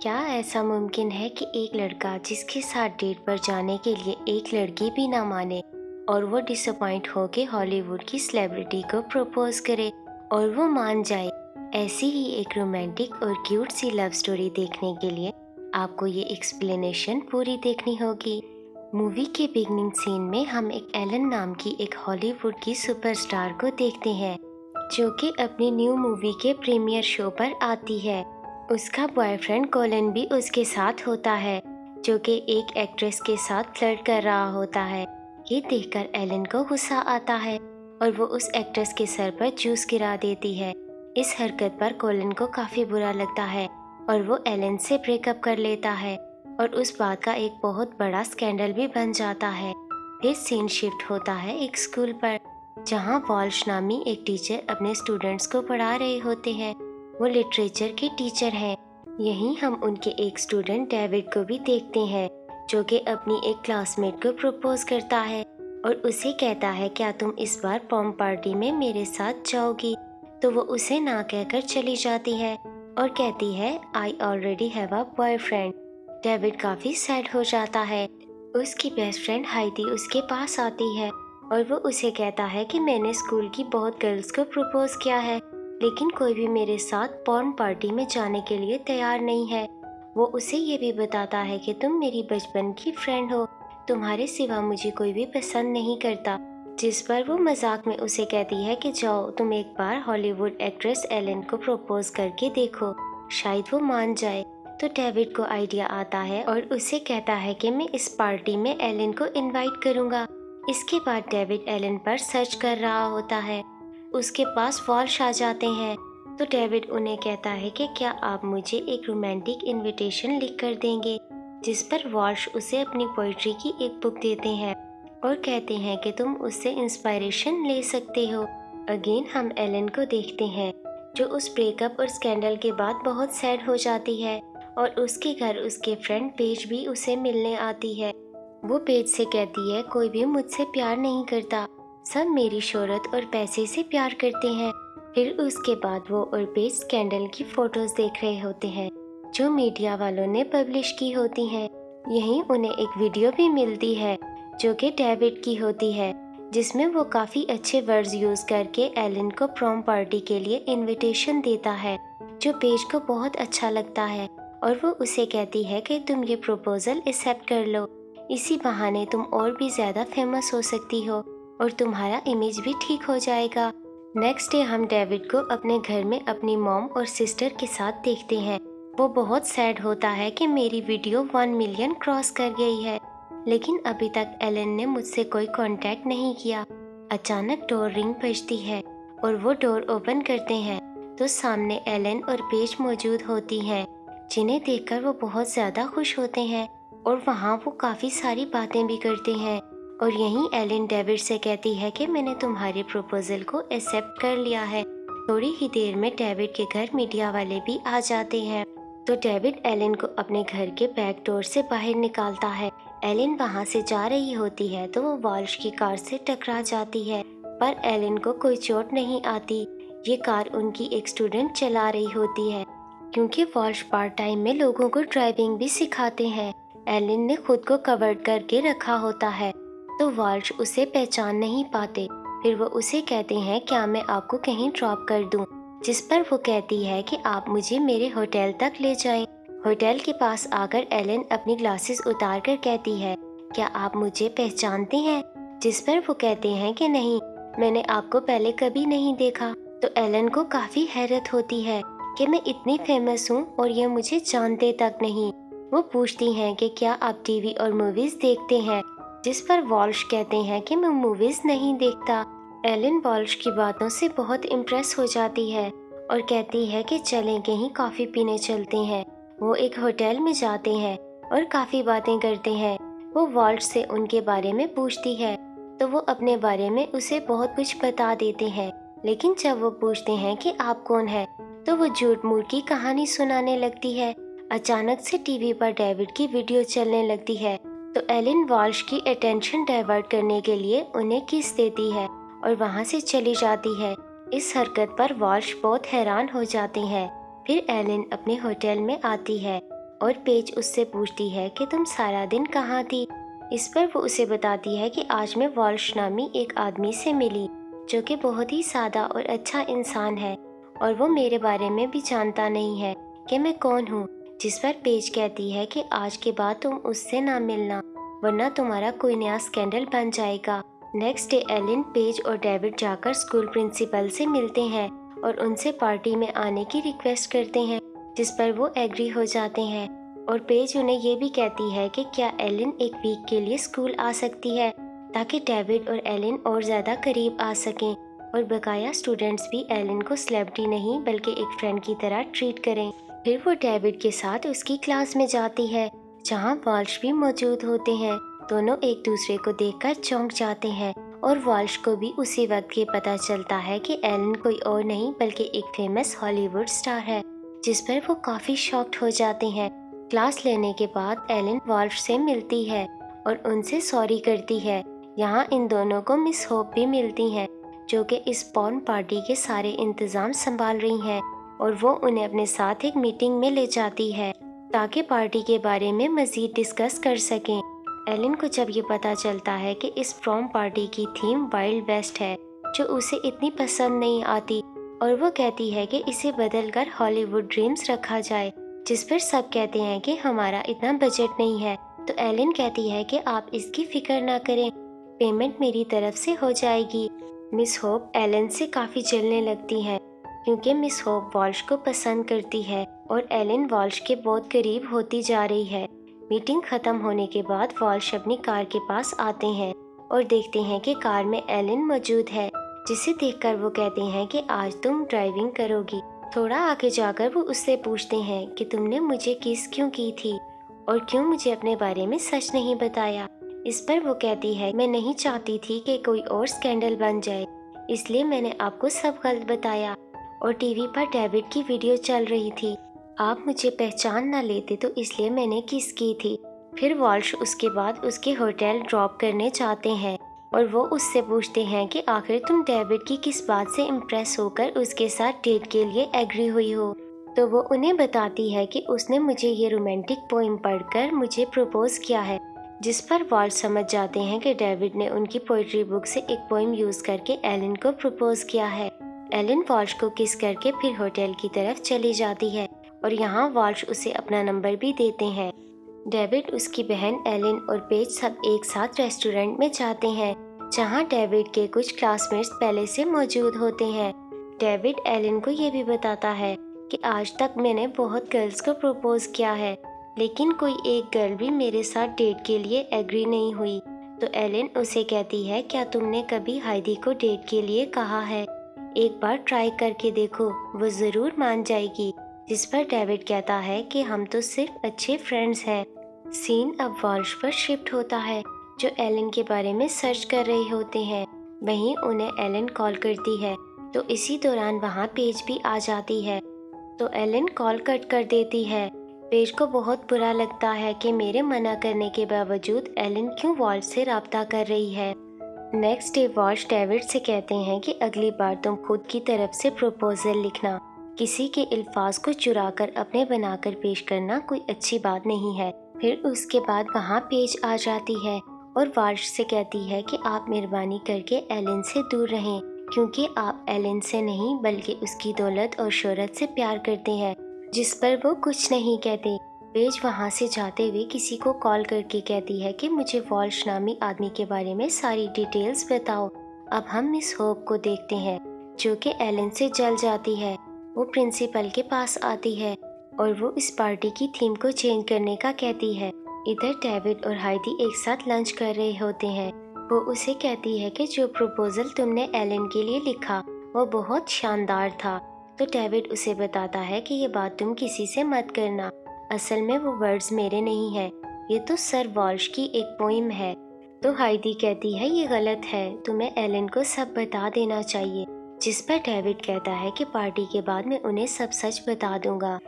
क्या ऐसा मुमकिन है कि एक लड़का जिसके साथ डेट पर जाने के लिए एक लड़की भी ना माने और वो डिसअपॉइंट होके हॉलीवुड की सेलिब्रिटी को प्रपोज करे और वो मान जाए। ऐसी ही एक रोमांटिक और क्यूट सी लव स्टोरी देखने के लिए आपको ये एक्सप्लेनेशन पूरी देखनी होगी। मूवी के बिगनिंग सीन में हम एक एलन नाम की एक हॉलीवुड की सुपरस्टार को देखते हैं जो कि अपनी न्यू मूवी के प्रीमियर शो पर आती है। उसका बॉयफ्रेंड कोलिन भी उसके साथ होता है जो कि एक एक्ट्रेस के साथ फ्लर्ट कर रहा होता है। ये देखकर एलन को गुस्सा आता है और वो उस एक्ट्रेस के सर पर जूस गिरा देती है। इस हरकत पर कोलिन को काफ़ी बुरा लगता है और वो एलन से ब्रेकअप कर लेता है और उस बात का एक बहुत बड़ा स्कैंडल भी बन जाता है। फिर सीन शिफ्ट होता है एक स्कूल पर जहाँ वॉल्श नामी एक टीचर अपने स्टूडेंट्स को पढ़ा रहे होते हैं। वो लिटरेचर के टीचर हैं। यहीं हम उनके एक स्टूडेंट डेविड को भी देखते हैं जो कि अपनी एक क्लासमेट को प्रपोज करता है और उसे कहता है क्या तुम इस बार पॉम पार्टी में मेरे साथ जाओगी। तो वो उसे ना कहकर चली जाती है और कहती है I already have a boyfriend. David काफ़ी सैड हो जाता है। उसकी बेस्ट फ्रेंड हाइडी उसके पास आती है और वो उसे कहता है कि मैंने स्कूल की बहुत गर्ल्स को प्रपोज किया है लेकिन कोई भी मेरे साथ पॉर्न पार्टी में जाने के लिए तैयार नहीं है। वो उसे ये भी बताता है कि तुम मेरी बचपन की फ्रेंड हो, तुम्हारे सिवा मुझे कोई भी पसंद नहीं करता। जिस पर वो मजाक में उसे कहती है कि जाओ तुम एक बार हॉलीवुड एक्ट्रेस एलन को प्रपोज करके देखो, शायद वो मान जाए। तो डेविड को आइडिया आता है और उसे कहता है कि मैं इस पार्टी में एलन को इनवाइट करूँगा। इसके बाद डेविड एलन पर सर्च कर रहा होता है। उसके पास वॉल्श आ जाते हैं तो डेविड उन्हें कहता है कि क्या आप मुझे एक रोमांटिक इनविटेशन लिख कर देंगे, जिस पर वॉल्श उसे अपनी पोइट्री की एक बुक देते हैं और कहते हैं कि तुम उससे इंस्पायरेशन ले सकते हो। अगेन हम एलन को देखते हैं जो उस ब्रेकअप और स्कैंडल के बाद बहुत सैड हो जाती है और उसके घर उसके फ्रेंड पेज भी उसे मिलने आती है। वो पेज से कहती है कोई भी मुझसे प्यार नहीं करता, सब मेरी शोहरत और पैसे से प्यार करते हैं। फिर उसके बाद वो और पेज स्कैंडल की फोटोज देख रहे होते हैं जो मीडिया वालों ने पब्लिश की होती हैं। यहीं उन्हें एक वीडियो भी मिलती है जो कि डेविड की होती है जिसमें वो काफ़ी अच्छे वर्ड्स यूज़ करके एलन को प्रॉम पार्टी के लिए इनविटेशन देता है जो पेज को बहुत अच्छा लगता है और वो उसे कहती है कि तुम ये प्रपोजल एक्सेप्ट कर लो, इसी बहाने तुम और भी ज़्यादा फेमस हो सकती हो और तुम्हारा इमेज भी ठीक हो जाएगा। नेक्स्ट डे हम डेविड को अपने घर में अपनी मॉम और सिस्टर के साथ देखते हैं। वो बहुत सैड होता है कि मेरी वीडियो 1 मिलियन क्रॉस कर गई है लेकिन अभी तक एलन ने मुझसे कोई कांटेक्ट नहीं किया। अचानक डोर रिंग बजती है और वो डोर ओपन करते हैं तो सामने एलन और पेज मौजूद होती हैं जिन्हें देखकर वो बहुत ज़्यादा खुश होते हैं और वहाँ वो काफ़ी सारी बातें भी करते हैं। और यहीं एलन डेविड से कहती है कि मैंने तुम्हारे प्रपोजल को एक्सेप्ट कर लिया है। थोड़ी ही देर में डेविड के घर मीडिया वाले भी आ जाते हैं तो डेविड एलन को अपने घर के बैक डोर से बाहर निकालता है। एलन वहां से जा रही होती है तो वो वॉल्श की कार से टकरा जाती है पर एलन को कोई चोट नहीं आती। ये कार उनकी एक स्टूडेंट चला रही होती है क्योंकि वॉल्श पार्ट टाइम में लोगों को ड्राइविंग भी सिखाते हैं। एलन ने खुद को कवर्ड करके रखा होता है तो वॉल्श उसे पहचान नहीं पाते। फिर वो उसे कहते हैं क्या मैं आपको कहीं ड्रॉप कर दूं, जिस पर वो कहती है कि आप मुझे मेरे होटल तक ले जाएं। होटल के पास आकर एलन अपनी ग्लासेस उतार कर कहती है क्या आप मुझे पहचानते हैं, जिस पर वो कहते हैं कि नहीं, मैंने आपको पहले कभी नहीं देखा। तो एलन को काफ़ी हैरत होती है कि मैं इतनी फेमस हूँ और ये मुझे जानते तक नहीं। वो पूछती हैं कि क्या आप टीवी और मूवीज़ देखते हैं, जिस पर वॉल्श कहते हैं कि मैं मूवीज़ नहीं देखता। एलन वॉल्श की बातों से बहुत इम्प्रेस हो जाती है और कहती है कि चलें कहीं कॉफ़ी पीने चलते हैं। वो एक होटल में जाते हैं और काफ़ी बातें करते हैं। वो वॉल्श से उनके बारे में पूछती है तो वो अपने बारे में उसे बहुत कुछ बता देते हैं लेकिन जब वो पूछते हैं कि आप कौन हैं तो वो झूठ मूठ की कहानी सुनाने लगती है। अचानक से टीवी पर डेविड की वीडियो चलने लगती है तो एलन वॉल्श की अटेंशन डाइवर्ट करने के लिए उन्हें किस देती है और वहां से चली जाती है। इस हरकत पर वॉल्श बहुत हैरान हो जाते हैं। फिर एलन अपने होटल में आती है और पेज उससे पूछती है कि तुम सारा दिन कहाँ थी। इस पर वो उसे बताती है कि आज मैं वॉल्श नामी एक आदमी से मिली जो कि बहुत ही सादा और अच्छा इंसान है और वो मेरे बारे में भी जानता नहीं है कि मैं कौन हूँ। जिस पर पेज कहती है कि आज के बाद तुम उससे ना मिलना वरना तुम्हारा कोई नया स्कैंडल बन जाएगा। नेक्स्ट डे एलिन, पेज और डेविड जाकर स्कूल प्रिंसिपल से मिलते हैं और उनसे पार्टी में आने की रिक्वेस्ट करते हैं, जिस पर वो एग्री हो जाते हैं। और पेज उन्हें ये भी कहती है कि क्या एलिन एक वीक के लिए स्कूल आ सकती है ताकि डेविड और एलिन और ज़्यादा करीब आ सकें और बकाया स्टूडेंट्स भी एलिन को सेलिब्रिटी नहीं बल्कि एक फ्रेंड की तरह ट्रीट करें। फिर वो डेविड के साथ उसकी क्लास में जाती है जहाँ वॉल्श भी मौजूद होते हैं। दोनों एक दूसरे को देखकर चौंक जाते हैं और वॉल्श को भी उसी वक्त ये पता चलता है कि एलिन कोई और नहीं बल्कि एक फेमस हॉलीवुड स्टार है, जिस पर वो काफ़ी शॉक्ड हो जाते हैं। क्लास लेने के बाद एलिन वॉल्श से मिलती है और उनसे सॉरी करती है। यहाँ इन दोनों को मिस होप भी मिलती हैं जो कि इस पॉर्न पार्टी के सारे इंतज़ाम संभाल रही हैं और वो उन्हें अपने साथ एक मीटिंग में ले जाती है ताकि पार्टी के बारे में मज़ीद डिस्कस कर सकें। एलिन को जब ये पता चलता है कि इस प्रॉम पार्टी की थीम वाइल्ड वेस्ट है जो उसे इतनी पसंद नहीं आती और वो कहती है कि इसे बदलकर हॉलीवुड ड्रीम्स रखा जाए, जिस पर सब कहते हैं कि हमारा इतना बजट नहीं है। तो एलिन कहती है कि आप इसकी फिक्र ना करें, पेमेंट मेरी तरफ से हो जाएगी। मिस होप एलिन से काफ़ी जलने लगती हैं क्योंकि मिस होप वॉल्श को पसंद करती है और एलिन वॉल्श के बहुत करीब होती जा रही है। मीटिंग खत्म होने के बाद वॉल्श अपनी कार के पास आते हैं और देखते हैं कि कार में एलिन मौजूद है, जिसे देखकर वो कहते हैं कि आज तुम ड्राइविंग करोगी। थोड़ा आगे जाकर वो उससे पूछते हैं कि तुमने मुझे किस क्यों की थी और क्यों मुझे अपने बारे में सच नहीं बताया। इस पर वो कहती है मैं नहीं चाहती थी कि कोई और स्कैंडल बन जाए, इसलिए मैंने आपको सब गलत बताया और टीवी पर डेविड की वीडियो चल रही थी, आप मुझे पहचान ना लेते तो इसलिए मैंने किस की थी। फिर वॉल्श उसके बाद उसके होटल ड्रॉप करने चाहते हैं और वो उससे पूछते हैं कि आखिर तुम डेविड की किस बात से इम्प्रेस होकर उसके साथ डेट के लिए एग्री हुई हो। तो वो उन्हें बताती है कि उसने मुझे ये रोमांटिक पोइम पढ़कर मुझे प्रपोज किया है, जिस पर वॉल्श समझ जाते हैं कि डेविड ने उनकी पोइट्री बुक से एक पोइम यूज करके एलिन को प्रपोज किया है। एलिन वॉल्श को किस करके फिर होटल की तरफ चली जाती है और यहाँ वॉल्श उसे अपना नंबर भी देते हैं। डेविड, उसकी बहन एलिन और पेज सब एक साथ रेस्टोरेंट में जाते हैं जहाँ डेविड के कुछ क्लासमेट्स पहले से मौजूद होते हैं। डेविड एलिन को ये भी बताता है कि आज तक मैंने बहुत गर्ल्स को प्रपोज किया है लेकिन कोई एक गर्ल भी मेरे साथ डेट के लिए एग्री नहीं हुई। तो एलिन उसे कहती है क्या तुमने कभी हाइडी को डेट के लिए कहा है, एक बार ट्राई करके देखो, वो ज़रूर मान जाएगी। जिस पर डेविड कहता है कि हम तो सिर्फ अच्छे फ्रेंड्स हैं। सीन अब वॉल्श पर शिफ्ट होता है जो एलिन के बारे में सर्च कर रहे होते हैं। वहीं उन्हें एलिन कॉल करती है तो इसी दौरान वहाँ पेज भी आ जाती है तो एलिन कॉल कट कर देती है। पेज को बहुत बुरा लगता है कि मेरे मना करने के बावजूद एलिन क्यों वॉल्श से राब्ता कर रही है। नेक्स्ट डे वॉल्श डेविड से कहते हैं कि अगली बार तुम खुद की तरफ से प्रपोजल लिखना, किसी के अल्फाज को चुराकर अपने बनाकर पेश करना कोई अच्छी बात नहीं है। फिर उसके बाद वहाँ पेज आ जाती है और वॉल्श से कहती है कि आप मेहरबानी करके एलिन से दूर रहें क्योंकि आप एलिन से नहीं बल्कि उसकी दौलत और शोहरत से प्यार करते हैं, जिस पर वो कुछ नहीं कहते। पेज वहाँ से जाते हुए किसी को कॉल करके कहती है कि मुझे वॉल्श नामी आदमी के बारे में सारी डिटेल्स बताओ। अब हम मिस होप को देखते हैं जो कि एलिन से जल जाती है। वो प्रिंसिपल के पास आती है और वो इस पार्टी की थीम को चेंज करने का कहती है। इधर डेविड और हाइडी एक साथ लंच कर रहे होते हैं। वो उसे कहती है कि जो प्रपोजल तुमने एलिन के लिए लिखा वो बहुत शानदार था। तो डेविड उसे बताता है कि ये बात तुम किसी से मत करना, असल में वो वर्ड्स मेरे नहीं है, ये तो सर वॉल्श की एक पोइम है। तो हाइडी कहती है ये गलत है, तुम्हें एलिन को सब बता देना चाहिए। जिस पर डेविड कहता है कि पार्टी के बाद मैं उन्हें सब सच बता दूंगा।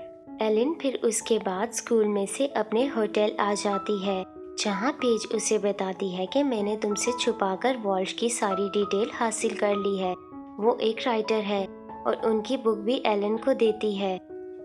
एलिन फिर उसके बाद स्कूल में से अपने होटल आ जाती है जहाँ पेज उसे बताती है कि मैंने तुमसे छुपाकर वॉल्श की सारी डिटेल हासिल कर ली है। वो एक राइटर है और उनकी बुक भी एलिन को देती है।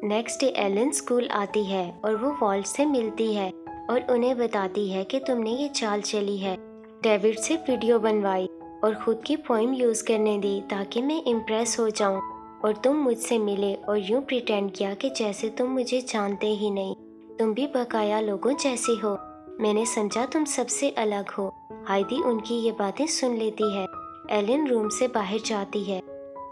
नेक्स्ट डे एलन स्कूल आती है और वो वॉल्ट से मिलती है और उन्हें बताती है कि तुमने ये चाल चली है, डेविड से वीडियो बनवाई और खुद की पोइम यूज़ करने दी ताकि मैं इम्प्रेस हो जाऊं, और तुम मुझसे मिले और यूं प्रिटेंड किया कि जैसे तुम मुझे जानते ही नहीं, तुम भी बकाया लोगों जैसी हो। मैंने समझा तुम सबसे अलग हो। हाइडी उनकी ये बातें सुन लेती है। एलन रूम से बाहर जाती है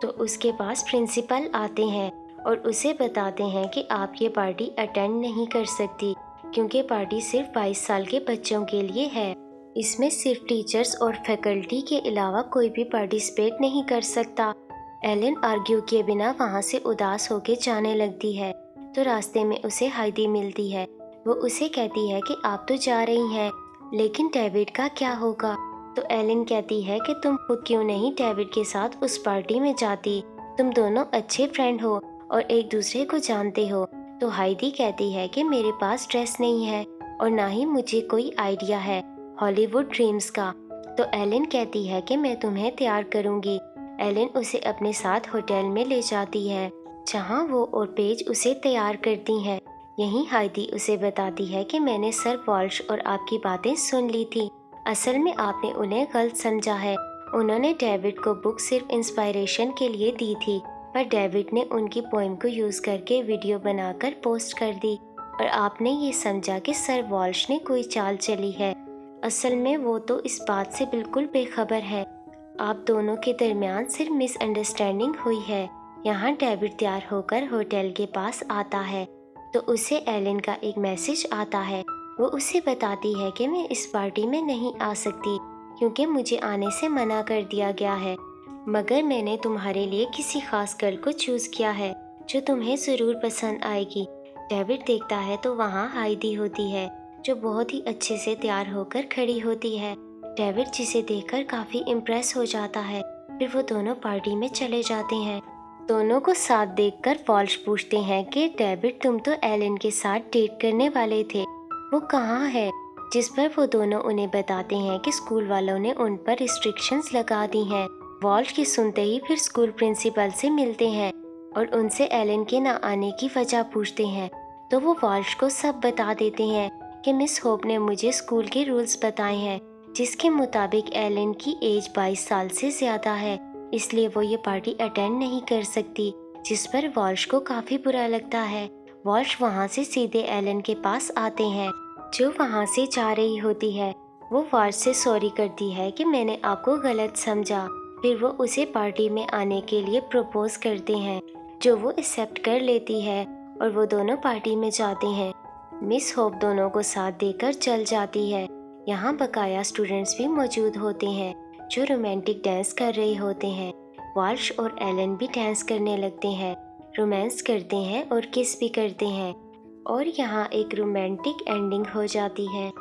तो उसके पास प्रिंसिपल आते हैं और उसे बताते हैं कि आप ये पार्टी अटेंड नहीं कर सकती क्योंकि पार्टी सिर्फ 22 साल के बच्चों के लिए है। इसमें सिर्फ टीचर्स और फैकल्टी के अलावा कोई भी पार्टिसिपेट नहीं कर सकता। एलन आर्ग्यू किए बिना वहाँ से उदास होकर जाने लगती है तो रास्ते में उसे हाइडी मिलती है। वो उसे कहती है कि आप तो जा रही हैं, लेकिन डेविड का क्या होगा? तो एलन कहती है कि तुम खुद क्यों नहीं डेविड के साथ उस पार्टी में जाती, तुम दोनों अच्छे फ्रेंड हो और एक दूसरे को जानते हो। तो हाइडी कहती है कि मेरे पास ड्रेस नहीं है और ना ही मुझे कोई आइडिया है हॉलीवुड ड्रीम्स का। तो एलन कहती है कि मैं तुम्हें तैयार करूंगी। एलन उसे अपने साथ होटल में ले जाती है जहां वो और पेज उसे तैयार करती हैं। यहीं हाइडी उसे बताती है कि मैंने सर वॉल्श और आपकी बातें सुन ली थी। असल में आपने उन्हें गलत समझा है। उन्होंने डेविड को बुक सिर्फ इंस्पायरेशन के लिए दी थी, पर डेविड ने उनकी पोइम को यूज़ करके वीडियो बनाकर पोस्ट कर दी और आपने ये समझा कि सर वॉल्श ने कोई चाल चली है। असल में वो तो इस बात से बिल्कुल बेखबर है। आप दोनों के दरमियान सिर्फ मिसअंडरस्टैंडिंग हुई है। यहाँ डेविड तैयार होकर होटल के पास आता है तो उसे एलन का एक मैसेज आता है। वो उसे बताती है कि मैं इस पार्टी में नहीं आ सकती क्योंकि मुझे आने से मना कर दिया गया है, मगर मैंने तुम्हारे लिए किसी खास गर्ल को चूज़ किया है जो तुम्हें ज़रूर पसंद आएगी। डेविड देखता है तो वहाँ हाइडी होती है जो बहुत ही अच्छे से तैयार होकर खड़ी होती है। डेविड जिसे देखकर काफ़ी इम्प्रेस हो जाता है। फिर वो दोनों पार्टी में चले जाते हैं। दोनों को साथ देखकर वॉल्श पूछते हैं कि डेविड तुम तो एलन के साथ डेट करने वाले थे, वो कहाँ है? जिस पर वो दोनों उन्हें बताते हैं कि स्कूल वालों ने उन पर रिस्ट्रिक्शंस लगा दी हैं। वॉल्श की सुनते ही फिर स्कूल प्रिंसिपल से मिलते हैं और उनसे एलन के ना आने की वजह पूछते हैं। तो वो वॉल्श को सब बता देते हैं कि मिस होप ने मुझे स्कूल के रूल्स बताए हैं जिसके मुताबिक एलन की एज 22 साल से ज़्यादा है, इसलिए वो ये पार्टी अटेंड नहीं कर सकती, जिस पर वॉल्श को काफ़ी बुरा लगता है। वॉल्श वहाँ से सीधे एलन के पास आते हैं जो वहाँ से जा रही होती है। वो वॉल्श से सॉरी करती है कि मैंने आपको गलत समझा। फिर वो उसे पार्टी में आने के लिए प्रपोज करते हैं जो वो एक्सेप्ट कर लेती है और वो दोनों पार्टी में जाते हैं। मिस होप दोनों को साथ देकर चल जाती है। यहाँ बकाया स्टूडेंट्स भी मौजूद होते हैं जो रोमांटिक डांस कर रहे होते हैं। वॉल्श और एलन भी डांस करने लगते हैं, रोमांस करते हैं और किस भी करते हैं और यहाँ एक रोमांटिक एंडिंग हो जाती है।